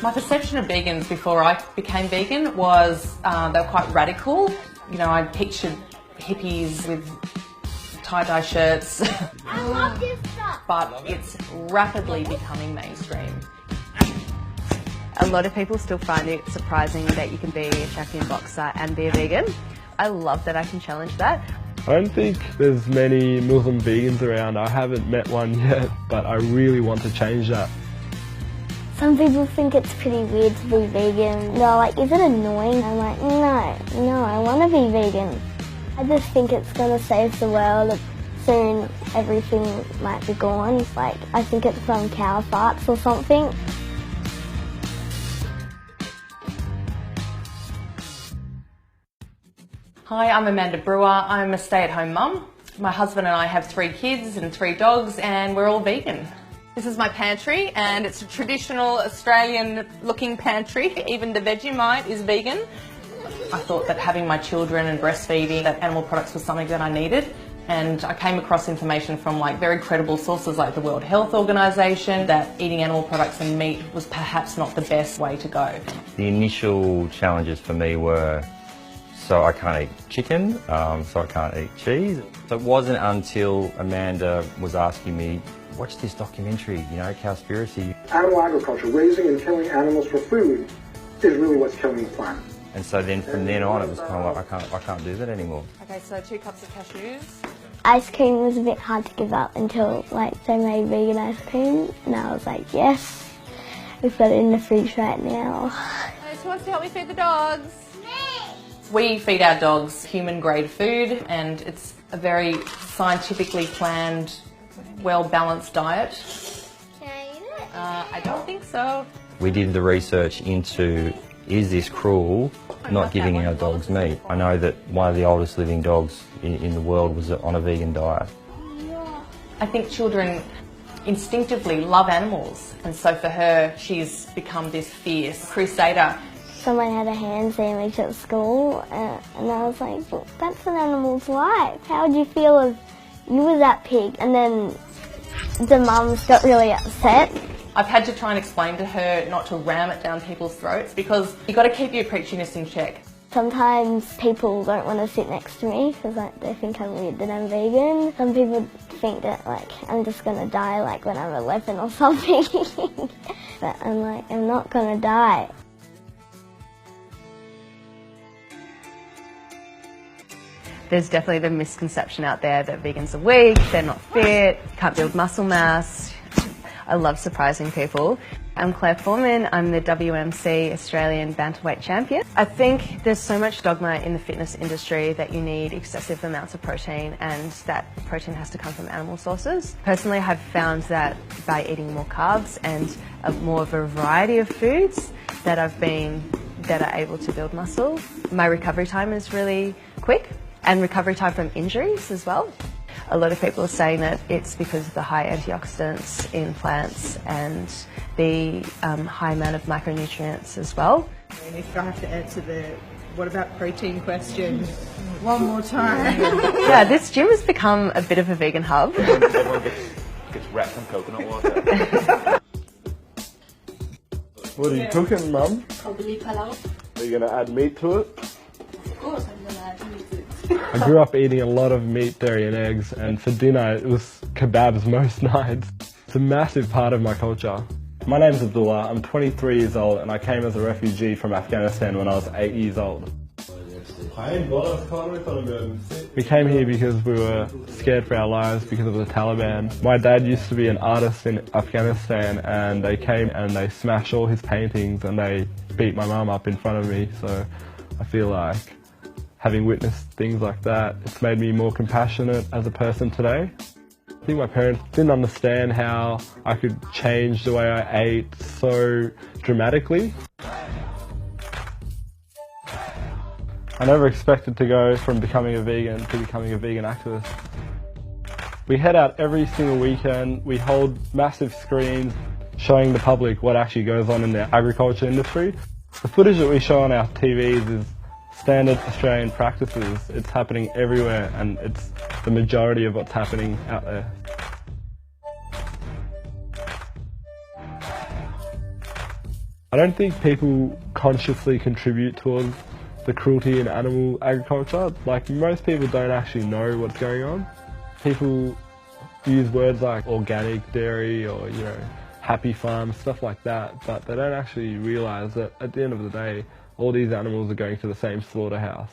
My perception of vegans before I became vegan was they were quite radical. You know, I pictured hippies with tie-dye shirts. I love this stuff. But it's rapidly becoming mainstream. A lot of people still find it surprising that you can be a champion boxer and be a vegan. I love that I can challenge that. I don't think there's many Muslim vegans around. I haven't met one yet, but I really want to change that. Some people think it's pretty weird to be vegan. They're like, is it annoying? I'm like, no, I want to be vegan. I just think it's going to save the world. Soon everything might be gone. Like, I think it's from cow farts or something. Hi, I'm Amanda Brewer. I'm a stay-at-home mum. My husband and I have 3 kids and 3 dogs, and we're all vegan. This is my pantry, and it's a traditional Australian-looking pantry. Even the Vegemite is vegan. I thought that having my children and breastfeeding, that animal products was something that I needed. And I came across information from very credible sources like the World Health Organization that eating animal products and meat was perhaps not the best way to go. The initial challenges for me were, so I can't eat chicken, so I can't eat cheese. So it wasn't until Amanda was asking me, watch this documentary, you know, Cowspiracy. Animal agriculture, raising and killing animals for food, is really what's killing the planet. And so then from then on it was kind of like, I can't do that anymore. Okay, so 2 cups of cashews. Ice cream was a bit hard to give up until they made vegan ice cream, and I was like, yes, we've got it in the fridge right now. Who wants to help me feed the dogs? We feed our dogs human-grade food, and it's a very scientifically planned, well-balanced diet. Can I eat it? I don't think so. We did the research into, is this cruel, not giving our dogs meat? I know that one of the oldest living dogs in the world was on a vegan diet. I think children instinctively love animals, and so for her, she's become this fierce crusader. Someone had a ham sandwich at school, and I was like, that's an animal's life. How would you feel if you were that pig? And then the mums got really upset. I've had to try and explain to her not to ram it down people's throats, because you've got to keep your preachiness in check. Sometimes people don't want to sit next to me because they think I'm weird that I'm vegan. Some people think that I'm just going to die when I'm 11 or something. But I'm like, I'm not going to die. There's definitely the misconception out there that vegans are weak, they're not fit, can't build muscle mass. I love surprising people. I'm Claire Foreman, I'm the WMC Australian Bantamweight Champion. I think there's so much dogma in the fitness industry that you need excessive amounts of protein and that protein has to come from animal sources. Personally, I've found that by eating more carbs and more of a variety of foods that are able to build muscle. My recovery time is really quick, and recovery time from injuries as well. A lot of people are saying that it's because of the high antioxidants in plants and the high amount of micronutrients as well. And if I have to answer the what about protein question one more time. Yeah, this gym has become a bit of a vegan hub. Everyone gets wrapped in coconut water. What are you cooking, Mum? Probably palau. Are you going to add meat to it? Of course I'm going to add meat to it. I grew up eating a lot of meat, dairy and eggs, and for dinner it was kebabs most nights. It's a massive part of my culture. My name's Abdullah, I'm 23 years old and I came as a refugee from Afghanistan when I was 8 years old. We came here because we were scared for our lives because of the Taliban. My dad used to be an artist in Afghanistan and they came and they smashed all his paintings and they beat my mum up in front of me, so I feel like having witnessed things like that, it's made me more compassionate as a person today. I think my parents didn't understand how I could change the way I ate so dramatically. I never expected to go from becoming a vegan to becoming a vegan activist. We head out every single weekend, we hold massive screens showing the public what actually goes on in the agriculture industry. The footage that we show on our TVs is standard Australian practices. It's happening everywhere and it's the majority of what's happening out there. I don't think people consciously contribute towards the cruelty in animal agriculture. Like, most people don't actually know what's going on. People use words like organic dairy or, you know, happy farm, stuff like that, but they don't actually realise that at the end of the day, all these animals are going to the same slaughterhouse.